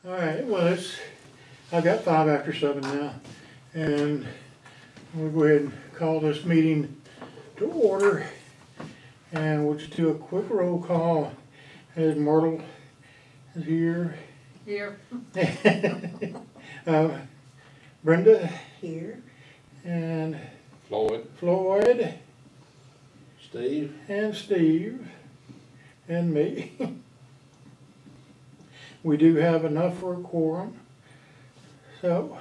All right, well, I've got 5 after 7 now, and we'll go ahead and call this meeting to order, and we'll just do a quick roll call as Myrtle is here. Here. Brenda. Here. And Floyd. Steve. And Steve. And me. We do have enough for a quorum. So,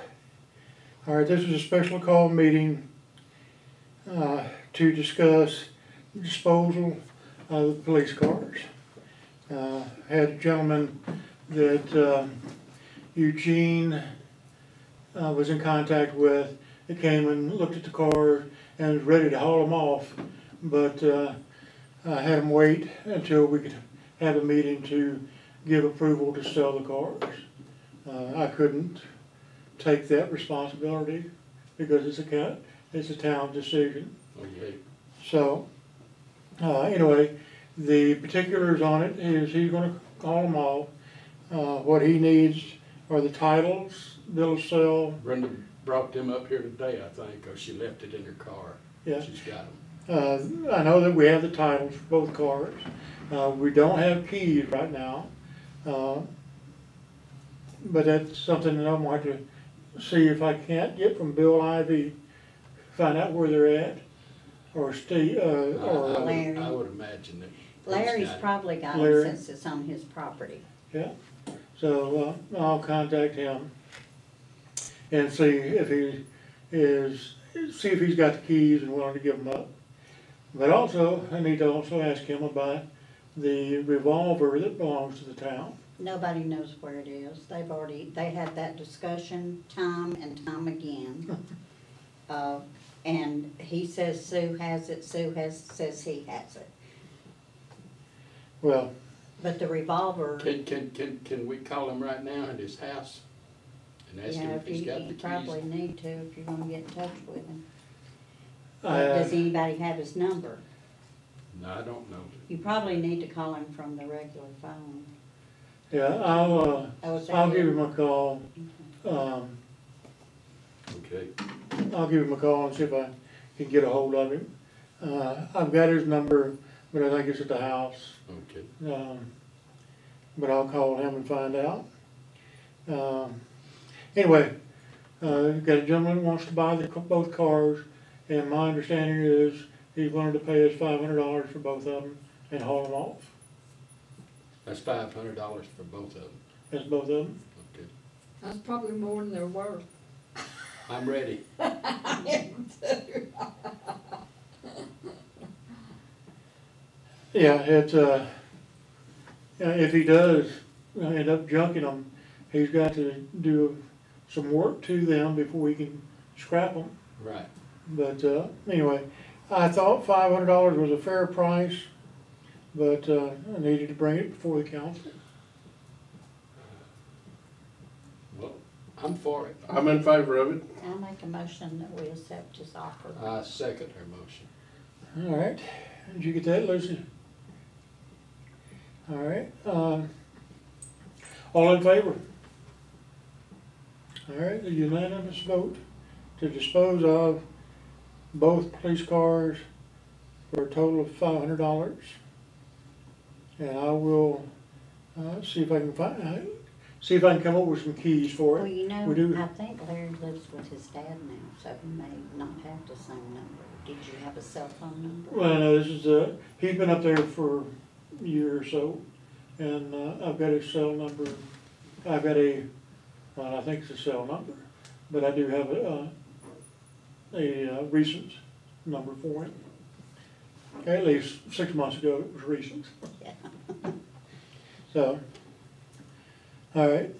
all right, this is a special call meeting to discuss disposal of the police cars. Had a gentleman that Eugene was in contact with that came and looked at the car and was ready to haul them off, but I had him wait until we could have a meeting to give approval to sell the cars. I couldn't take that responsibility because it's a town decision. Okay. So anyway, the particulars on it is he's going to call them off. What he needs are the titles, bill of sale. Brenda brought them up here today, I think, or she left it in her car. Yeah. She's got them. I know that we have the titles for both cars. We don't have keys right now, but that's something that I'm going to have to see if I can't get from Bill Ivy, find out where they're at, or Steve, or Larry. I would imagine that. Larry's probably got Larry. it since it's on his property. Yeah, so I'll contact him and see if he's got the keys and willing to give them up. But also, I need to also ask him about the revolver that belongs to the town. Nobody knows where it is. They had that discussion time and time again. And he says Sue has it, says he has it. Well, but the revolver. Can we call him right now at his house and ask him if he's got the You keys? probably need to if you're gonna get in touch with him. Does anybody have his number? No, I don't know. You probably need to call him from the regular phone. yeah, I'll give him a call. Okay. I'll give him a call and see if I can get a hold of him. I've got his number, but I think it's at the house. Okay. But I'll call him and find out. Anyway, we've got a gentleman who wants to buy both cars, and my understanding is he's willing to pay us $500 for both of them and haul them off. That's $500 for both of them. That's both of them? Okay. That's probably more than they're worth. I'm ready. Yeah, it's if he does end up junking them, he's got to do some work to them before we can scrap them. Right. But anyway, I thought $500 was a fair price, but I needed to bring it before the council. Well, I'm for it. I'm in favor of it. I'll make a motion that we accept his offer. I second her motion. All right, did you get that, Lucy? All right, all in favor? All right, a unanimous vote to dispose of both police cars for a total of $500. And I will see if I can come up with some keys for it. Well, you know, we do. I think Larry lives with his dad now, so he may not have the same number. Did you have a cell phone number? Well, no, this is he's been up there for a year or so, and I've got his cell number. I've got I think it's a cell number, but I do have a recent number for him. Okay, at least 6 months ago it was recent. Yeah. So, all right,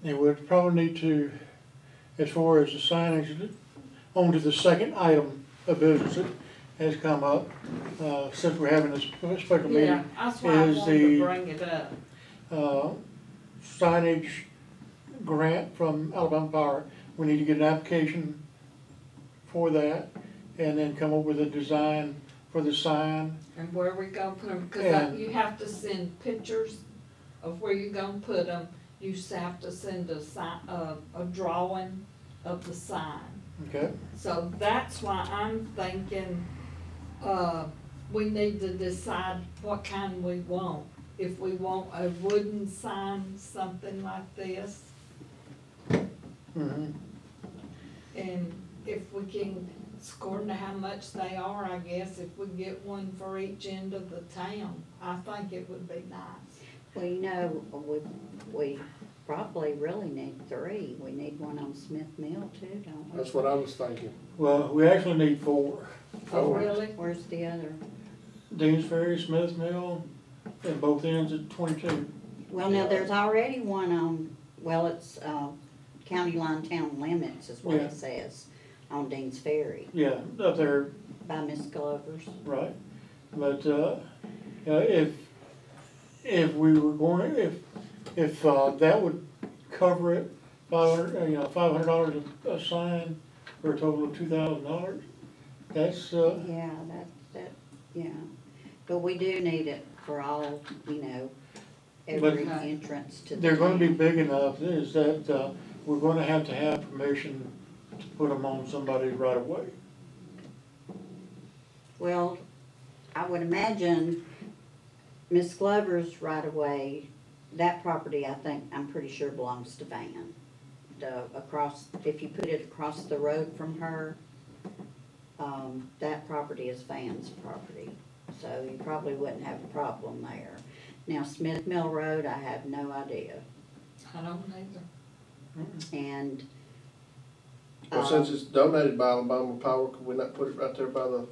and we'll probably need to, as far as the signage, on to the second item of business that has come up, since we're having this special meeting. Yeah, that's why I wanted to bring it up. Signage grant from Alabama Power. We need to get an application for that, and then come up with a design for the sign. And where we gonna put them, because And- you have to send pictures of where you're gonna put them, you just have to send a drawing of the sign. Okay, So that's why I'm thinking, we need to decide what kind we want. If we want a wooden sign, something like this, mm-hmm, and if we can, according to how much they are, I guess, if we get one for each end of the town, I think it would be nice. Well, you know, we probably really need 3. We need one on Smith Mill too, don't we? That's what I was thinking. well, we actually need 4. Oh, really? Where's the other? Dean's Ferry, Smith Mill, and both ends at 22. Well, now, there's already one on, well, it's, County Line Town Limits is what Yeah. it says, on Dean's Ferry, Yeah, up there, by Miss Glover's. right. But, if we were going, if that would cover it, $500 a sign for a total of $2,000, that's, Yeah, yeah. But we do need it for all, every But entrance to the they're gonna be town. big enough, is that, we're gonna have to have permission to put them on somebody's right of way. Well, I would imagine Miss Glover's right away, that property, I'm pretty sure belongs to Van. If you put it across the road from her, that property is Van's property. So you probably wouldn't have a problem there. Now, Smith Mill Road, I have no idea. I don't either. And, Well, since it's donated by Alabama Power, could we not put it right there by the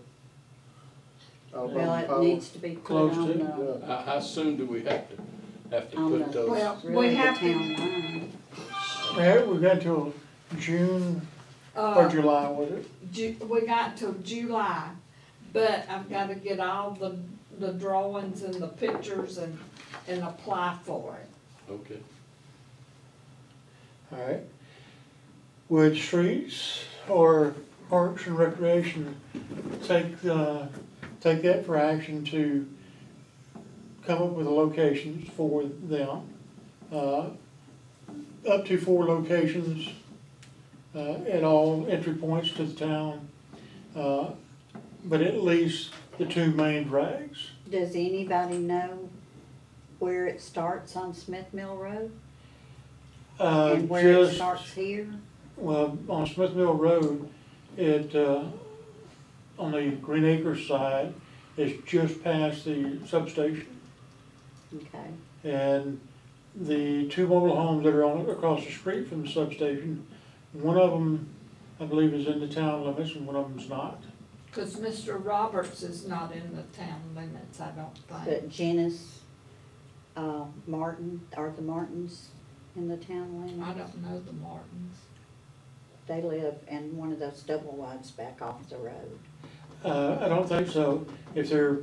well, Alabama it Power? needs to be put Close on to, the, How soon do we have to On put the- those? Well, really we the have to, town line. Yeah, we got till June or July, was it? we got till July, but I've gotta get all the drawings and the pictures and apply for it. Okay. All right. Would streets or parks and recreation take that for action to come up with the locations for them? Up to 4 locations at all entry points to the town, but at least the 2 main drags. Does anybody know where it starts on Smith Mill Road? And where it Just, starts here? well, on Smith Mill Road, on the Green Acres side, is just past the substation. Okay. And the 2 mobile homes that are across the street from the substation, one of them, I believe, is in the town limits and one of them's not. Cause Mr. Roberts is not in the town limits, I don't think. But Janice, Martin, are the Martins in the town limits? I don't know the Martins. They live in one of those double wides back off the road. I don't think so. If they're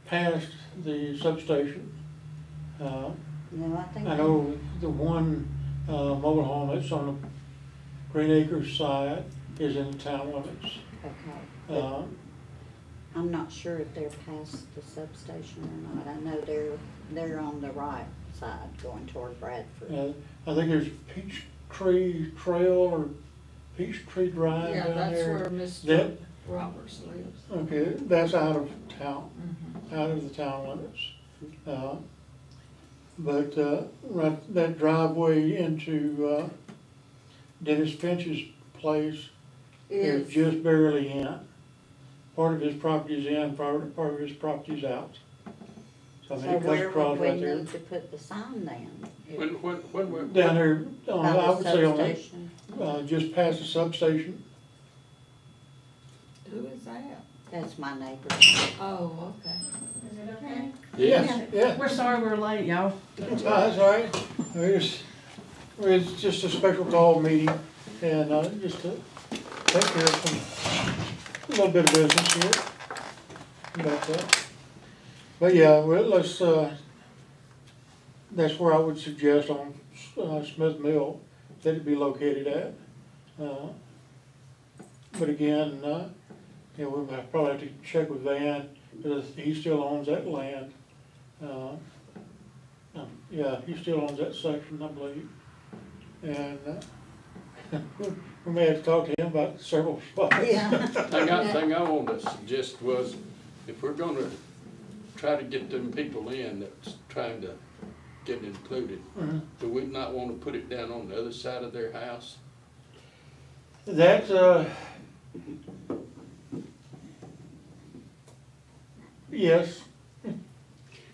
past the substation, No, I think. I know the one mobile home that's on the Green Acres side is in the town limits. Okay. But I'm not sure if they're past the substation or not. I know they're on the right side going toward Bradford. I think there's Peachtree Trail or Peachtree Drive Yeah, down that's there. where Mr. That, Roberts lives. okay, that's out of town, Mhm. out of the town limits. But right, that driveway into Dennis Finch's place is just barely in. Part of his property's in, part of his property's out. So I So mean, it cuts where across would we right there. need to put the sign then? When Down there, By I would the say on that, substation? just past the substation. Who is that? That's my neighbor. Oh, okay. Is it okay? Yes, yeah. We're sorry we're late, y'all. That's all right. It's just a special call meeting and just to take care of a little bit of business here. But yeah, well, that's where I would suggest on Smith Mill that it be located at. But again, we'll probably have to check with Van because he still owns that land. Yeah, he still owns that section, I believe. And, we may have to talk to him about several spots. Yeah. Thing I wanted to suggest was, if we're gonna try to get them people in that's trying to get included, Mhm. do we not wanna put it down on the other side of their house? That, yes,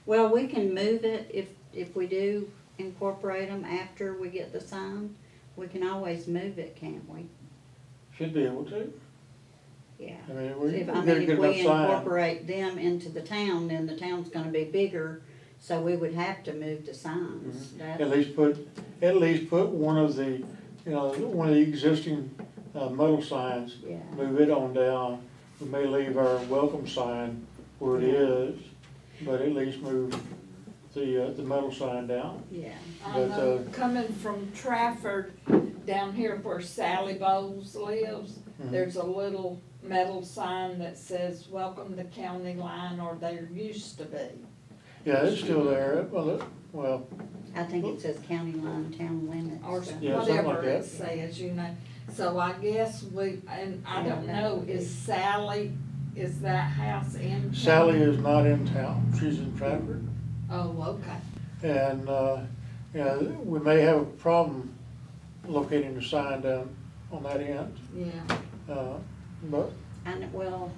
Well, we can move it if we do incorporate them after we get the sign. We can always move it, can't we? should be able to. Yeah. I mean, we If, get I a mean, good if we enough sign. incorporate them into the town, then the town's gonna be bigger, so we would have to move the signs. That- At least put one of the, one of the existing, metal signs, Yeah, move it on down. We may leave our welcome sign where it is, but at least move the metal sign down. yeah. I But, know, coming from Trafford, down here where Sally Bowles lives, Mhm. there's a little metal sign that says, "Welcome to County Line," or there used to be. Yeah, it's still there, well, I think it says county line, town limits. Or so- Yeah, something like whatever that. it says, So I guess and I don't know, is that house in town? Sally is not in town, she's in Trafford. Oh, okay. And, we may have a problem locating the sign down on that end, Yeah, but, And, well,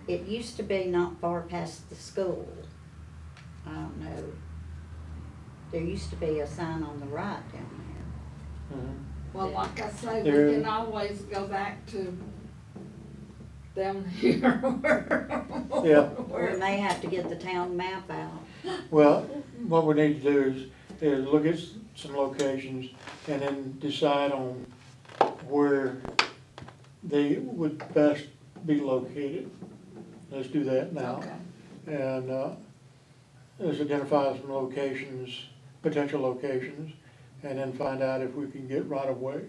it used to be not far past the school. I don't know. There used to be a sign on the right down mhm. well, like I say, There- we can always go back to down here where. Yeah. there. We may have to get the town map out. Well, what we need to do is look at some locations and then decide on where they would best be located. Let's do that now. Okay, And, let's identify some locations, potential locations, and then find out if we can get right of way,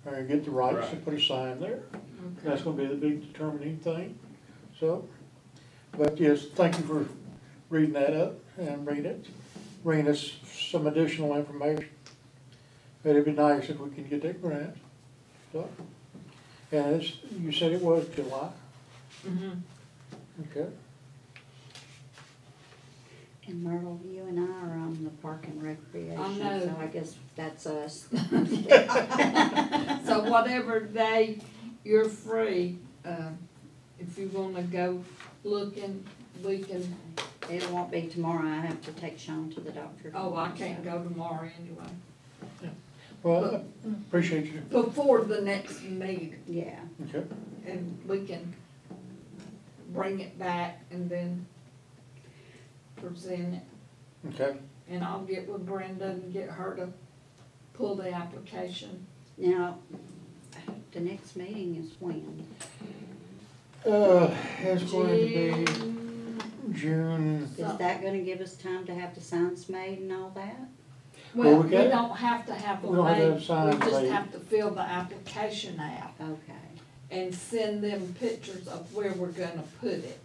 or get the rights to Right. put a sign there. okay. That's gonna be the big determining thing, so. But yes, thank you for reading that up and bringing us some additional information. But it'd be nice if we can get that grant, so. And you said it was July, Mhm. okay? And Myrtle, you and I are on the Park and Recreation, I know. so I guess that's us. So whatever day you're free, if you wanna go looking, we can, It won't be tomorrow, I have to take Sean to the doctor. oh, I tomorrow, can't so- go tomorrow anyway. Well, I appreciate you, Before the next meeting, Yeah, okay? and we can bring it back and then present it. Okay, And I'll get with Brenda and get her to pull the application. now, the next meeting is when? it's going to be June- June, Is that gonna give us time to have the signs made and all that? Well, we we can't- don't have to have we them don't have to have made, signs we just made. have to fill the application out Okay, and send them pictures of where we're gonna put it.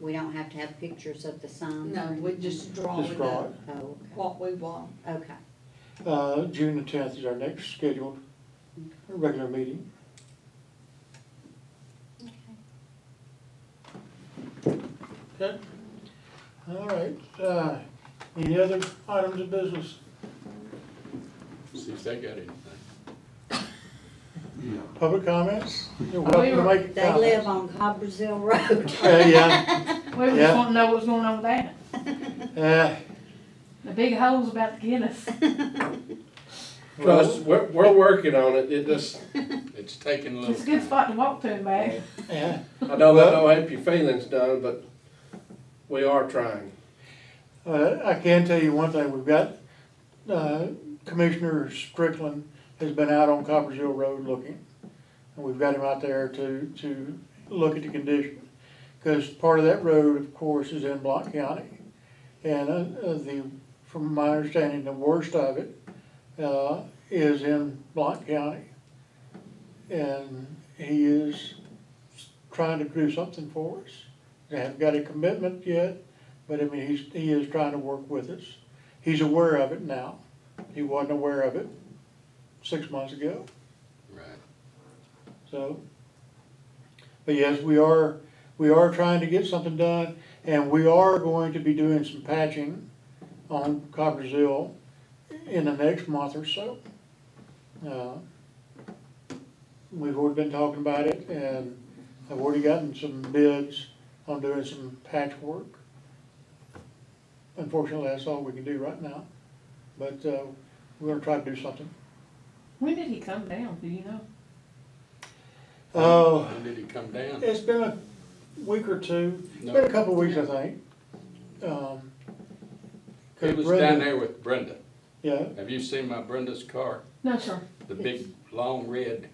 we don't have to have pictures of the signs? No, or we anything? just draw Just it draw up, it. Oh, what we want. okay, June the 10th is our next scheduled regular meeting. Okay, all right, any other items of business? See if they got anything. Public comments? You're we welcome to were- make they live comments. on Cobbersville Road. Yeah, We were Yeah. just wanting to know what's going on with that. yeah. The big hole's about to get us. Trust, we're working on it, it just, It's taking a little. It's a good spot to walk to and back. Yeah, I know that don't help your feelings done, but we are trying. I can tell you one thing, we've got, Commissioner Strickland has been out on Coppersville Road looking. And we've got him out there to look at the condition. Because part of that road, of course, is in Blount County. And, from my understanding, the worst of it, is in Blount County. And he is trying to do something for us. They haven't got a commitment yet, but I mean, he is trying to work with us. he's aware of it now. He wasn't aware of it 6 months ago, Right. so. But yes, we are trying to get something done, and we are going to be doing some patching on Coppersville in the next month or so. We've already been talking about it, and I've already gotten some bids on doing some patchwork. Unfortunately, that's all we can do right now, but we're gonna try to do something. When did he come down, do you know? When did he come down? It's been a week or two. It's No. been a couple of weeks, I think. He was Brenda- down there with Brenda. Yeah, Have you seen my Brenda's car? No, sir. The big, long red,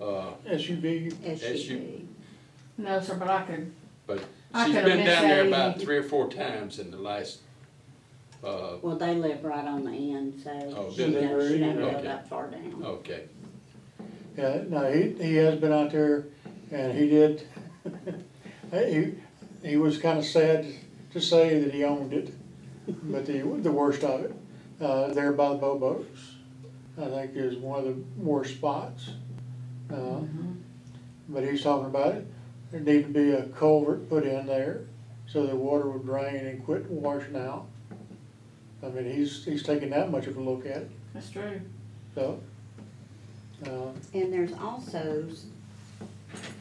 SUV. SUV. No, sir, but I could, but I she's could've been missed down there that about evening. 3 or 4 times in the last, Well, they live right on the end, so Oh, she do they doesn't really? go Okay. that far down. okay. Yeah, no, he has been out there, and he did, he was kinda sad to say that he owned it, but the worst of it, there by the Bobos, I think is one of the worst spots. But he's talking about it, there need to be a culvert put in there, so the water would drain and quit washing out. I mean, he's taking that much of a look at it, that's true. so. And there's also,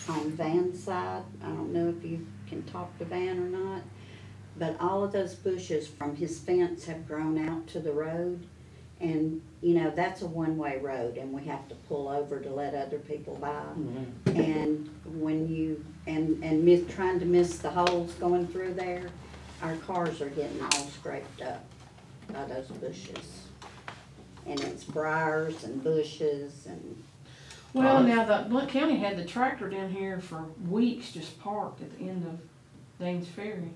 on Van's side, I don't know if you can talk to Van or not, but all of those bushes from his fence have grown out to the road. And, you know, that's a one-way road, and we have to pull over to let other people by. And when you, trying to miss the holes going through there, our cars are getting all scraped up by those bushes. And it's briars and bushes and, Well, now, the Blount County had the tractor down here for weeks just parked at the end of Danes Ferry.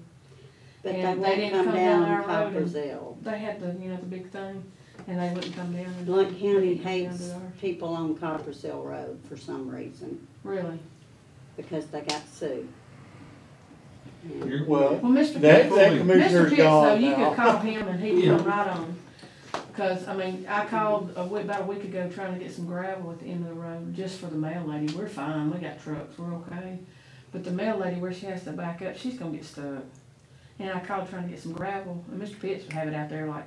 but they And they won't didn't come come down down our road and- Coppersville. They had the, you know, the big thing, and they wouldn't come down. and- Blount County they didn't come down hates to ours. people on Coppersville Road for some reason, Really? because they got sued. And Well, Well, Mr. that Pitts, that Mr. commissioner's Pitts, though, gone you could now. call him and he'd come right on. Cause, I mean, I called about a week ago trying to get some gravel at the end of the road, just for the mail lady. We're fine, we got trucks, we're okay. But the mail lady, where she has to back up, she's gonna get stuck. And I called trying to get some gravel, and Mr. Pitts would have it out there like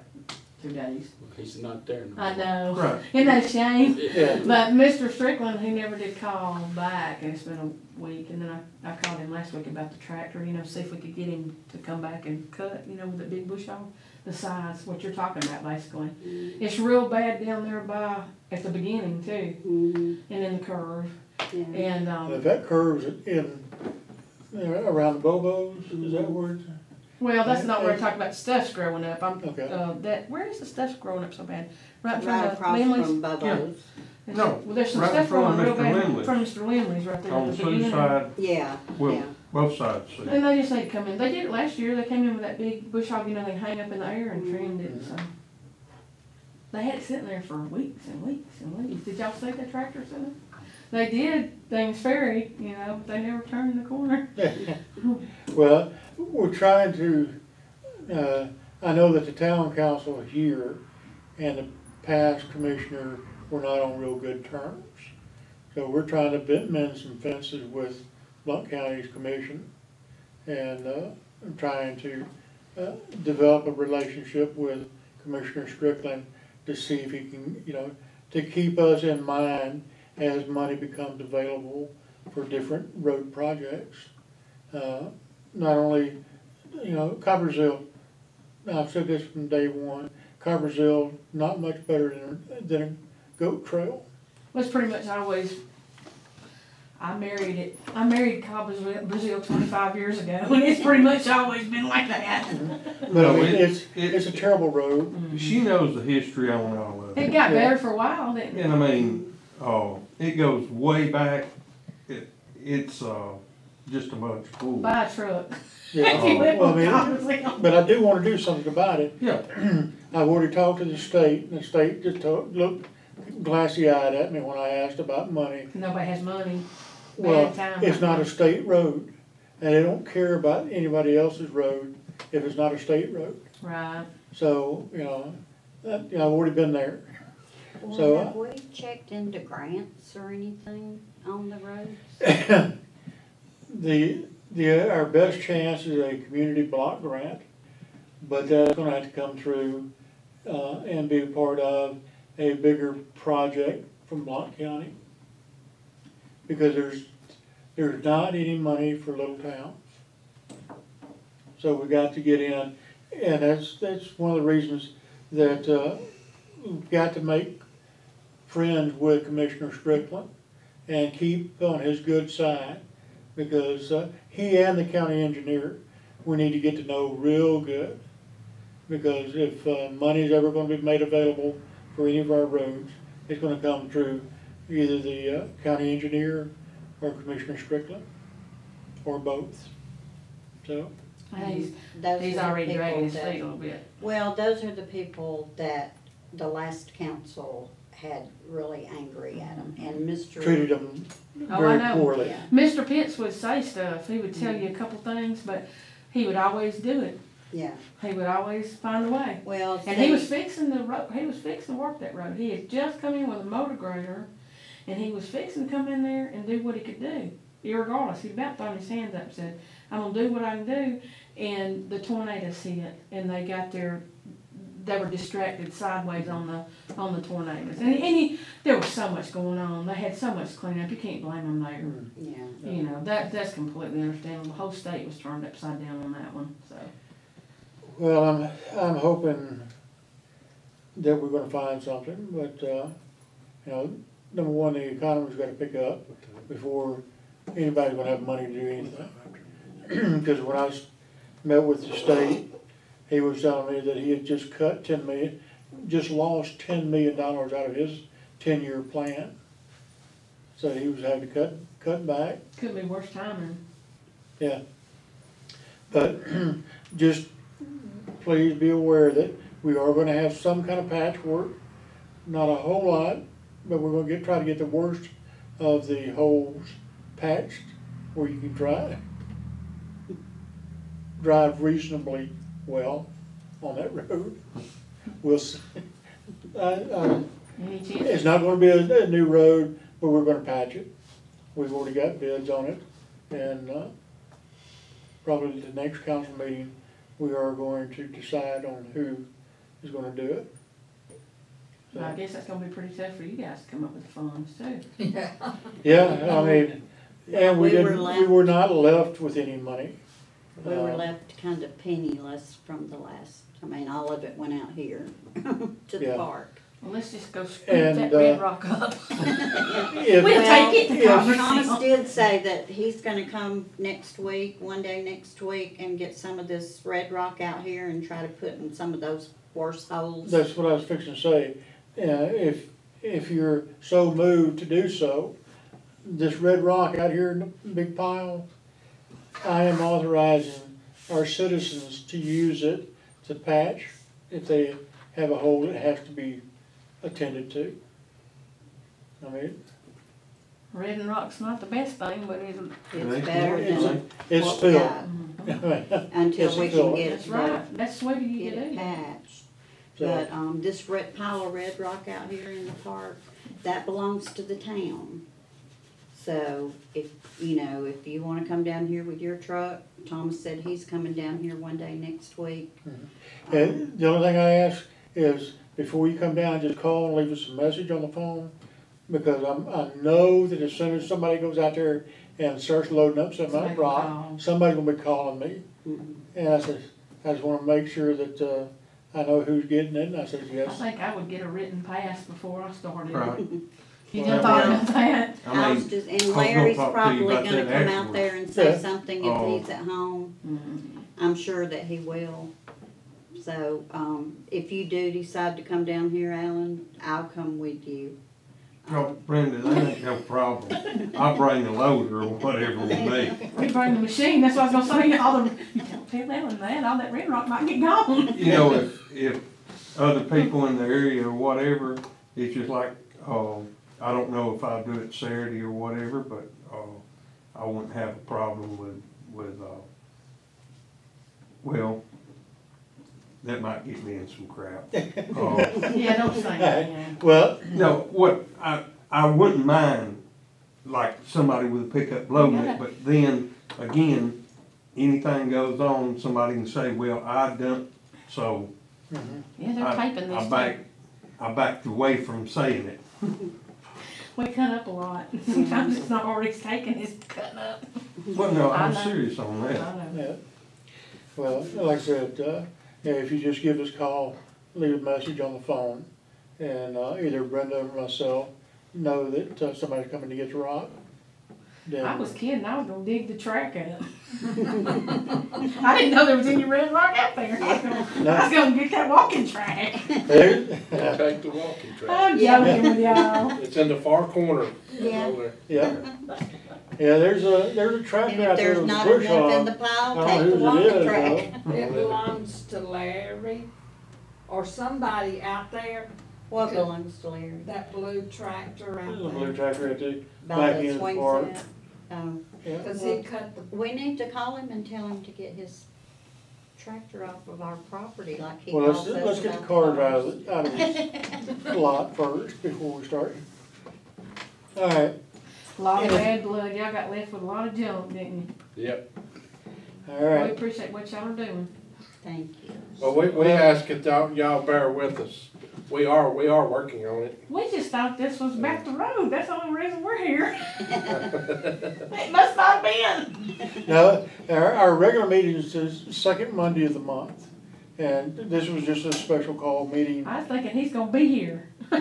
2 days. He's not there no I more. know, Right. isn't that a shame? Yeah, But Mr. Strickland, he never did call back, and it's been a week, and then I called him last week about the tractor, you know, see if we could get him to come back and cut, you know, with the big bush hog, the size, what you're talking about, basically. It's real bad down there at the beginning too, Mhm, and in the curve, yeah. and, if that curves in, around the Bobos, is that where it's? well, that's not where I'm talking about, stuff's growing up, Okay. where is the stuff growing up so bad? Right from Right the across Lindley's? from Bubba's. No, Well, there's some right in stuff front of growing real Mr. bad Lindley's. from Mr. Lindley's right there at On the beginning. Suicide, Yeah, well, yeah. both sides, see. And they just need to come in. They did it last year. They came in with that big bush hog, you know, they hang up in the air and trimmed it, so. They had it sitting there for weeks and weeks and weeks. Did y'all see that tractor sitting? They did Danes Ferry, you know, but they never turned the corner. Well, we're trying to, I know that the town council here and the past commissioner were not on real good terms. So we're trying to mend some fences with Blount County's commission, and trying to develop a relationship with Commissioner Strickland to see if he can, you know, to keep us in mind as money becomes available for different road projects. Not only, you know, Coppersville, I've said this from day one, Coppersville, not much better than a goat trail. Was pretty much always, I married Cobblesville, Brazil 25 years ago, and it's pretty much always been like that. But I No, mean, it- it's a terrible road. She knows the history on all of It it. got Yeah. better for a while, didn't it? And I mean, it goes way back. It's just a bunch of fools. Buy a truck. Yeah, If you live well, on I mean, Cobblesville. but I do wanna do something about it. Yeah, I've already talked to the state, and the state just looked glassy-eyed at me when I asked about money. Nobody has money. Well, Bad time it's right not now. a state road, and they don't care about anybody else's road if it's not a state road. Right. So, I've already been there. So, Well, have we checked into grants or anything on the roads? Our best chance is a community block grant, but that's gonna have to come through, and be a part of a bigger project from Blount County. Because there's not any money for little towns. So we got to get in, and that's one of the reasons that, we've got to make friends with Commissioner Strickland and keep on his good side, because he and the county engineer, we need to get to know real good. Because if money's ever gonna be made available for any of our roads, it's gonna come through either the county engineer or Commissioner Strickland, or both. So, He's Those are the already dragging his people feet that- a little bit. Well, those are the people that the last council had really angry at them, and Mr. treated them Oh, I very know. poorly. Yeah. Mr. Pitts would say stuff, he would tell you a couple things, but he would always do it. Yeah, He would always find a way. well, And he was see, fixing the road, he was fixing to work that road. He had just come in with a motor grader, and he was fixing to come in there and do what he could do. Irregardless, he'd about thrown his hands up and said, I'm gonna do what I can do, and the tornadoes hit, and they were distracted sideways on the tornadoes. And there was so much going on, they had so much cleanup, you can't blame them there. yeah, You know, that's completely understandable. The whole state was turned upside down on that one, so. Well, I'm hoping that we're gonna find something, but, number one, the economy's gotta pick up before anybody's gonna have money to do anything. Because when I met with the state, he was telling me that he had just lost $10 million out of his 10-year plan. So he was having to cut back, Could be worse timing. yeah. But just please be aware that we are gonna have some kind of patchwork, not a whole lot, but we're gonna try to get the worst of the holes patched where you can drive reasonably well on that road. We'll see. Any chance? It's not gonna be a new road, but we're gonna patch it. We've already got bids on it, and probably the next council meeting, we are going to decide on who is gonna do it. I guess that's gonna be pretty tough for you guys to come up with the funds too. Yeah. Yeah, I mean, and We were we were not left with any money. we were left kind of penniless from the last, all of it went out here to the Yeah. park. Well, let's just go scoop And, that red rock up. If- We'll Well, take it to yeah. Congress. Thomas did say that he's gonna come one day next week, and get some of this red rock out here and try to put in some of those worse holes. That's what I was fixing to say. If you're so moved to do so, this red rock out here in the big pile, I am authorizing our citizens to use it to patch. If they have a hole that has to be attended to. I mean, Red and rock's not the best thing, but It's Thank better you. than it's what we filled. got until we can get that's it, right. That's the way you get get it it. patched. So, But, this pile of red rock out here in the park, that belongs to the town. So if you wanna come down here with your truck, Thomas said he's coming down here one day next week. and the only thing I ask is, before you come down, just call and leave us a message on the phone. Because I know that as soon as somebody goes out there and starts loading up some Somebody of that will rock, call. somebody's gonna be calling me. Mhm. And I said, I just wanna make sure that, I know who's getting it, and I said, I yes. think I would get a written pass before I started. Right. You Well, done thought about that? I was just, and Larry's talk to you probably about gonna that come out afterwards. there and say Yeah. something if he's at home. Mhm. I'm sure that he will. So, if you do decide to come down here, Alan, I'll come with you. Oh, Brenda, that ain't no problem. I'll bring the loader or whatever with me. We bring the machine, that's what I was gonna say, you don't tell Ellen that, all that red rock might get gone. You know, if other people in the area or whatever, it's just like, I don't know if I'll do it Saturday or whatever, but, I wouldn't have a problem with, well, that might get me in some crap. Yeah, don't say that. Well, No, what, I wouldn't mind, like, somebody with a pickup loading it, but then, again, anything goes on, somebody can say, well, I dumped, so Yeah, they're taping this stuff. I backed away from saying it. We cut up a lot. Sometimes it's not already taken, it's cutting up. Well, no, I I'm know. serious on I that. know. yeah, well, like I said, yeah, if you just give us a call, leave a message on the phone, and either Brenda or myself know that somebody's coming to get the rock, then. I was kidding, I was gonna dig the track up. I didn't know there was any red rock out there. I was gonna get that walking track. There- Take the walking track. I'm joking with y'all. It's in the far corner. Yeah. Over there. Yeah, yeah, there's a tractor And out if there there's with a not bush enough in hog. the pile, I take don't the know whose it walking is, track. though. It belongs to Larry or somebody out there, What belongs to Larry? that blue tractor There's a out blue there. tractor right there. By Back the in swing park. set? Oh, Yeah. Cause he cut the, we need to call him and tell him to get his tractor off of our property like he Well, calls us let's get the about cars cars. out of this lot first before we start. All right, A lot of bad blood, y'all got left with a lot of junk, didn't Yep. all you? We right. appreciate what y'all are doing. Thank you. Well, we ask that y'all bear with us. We are working on it. We just thought this was back the road, that's the only reason we're here. It must not have been. No, our regular meeting is the second Monday of the month, and this was just a special call meeting. I was thinking he's gonna be here. All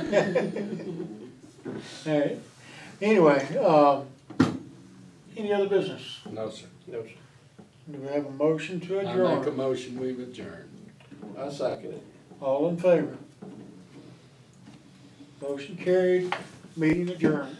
right, anyway, any other business? No, sir. No, sir. Do we have a motion to I make a adjourn? motion, we adjourn. I second it. All in favor? Motion carried, meeting adjourned.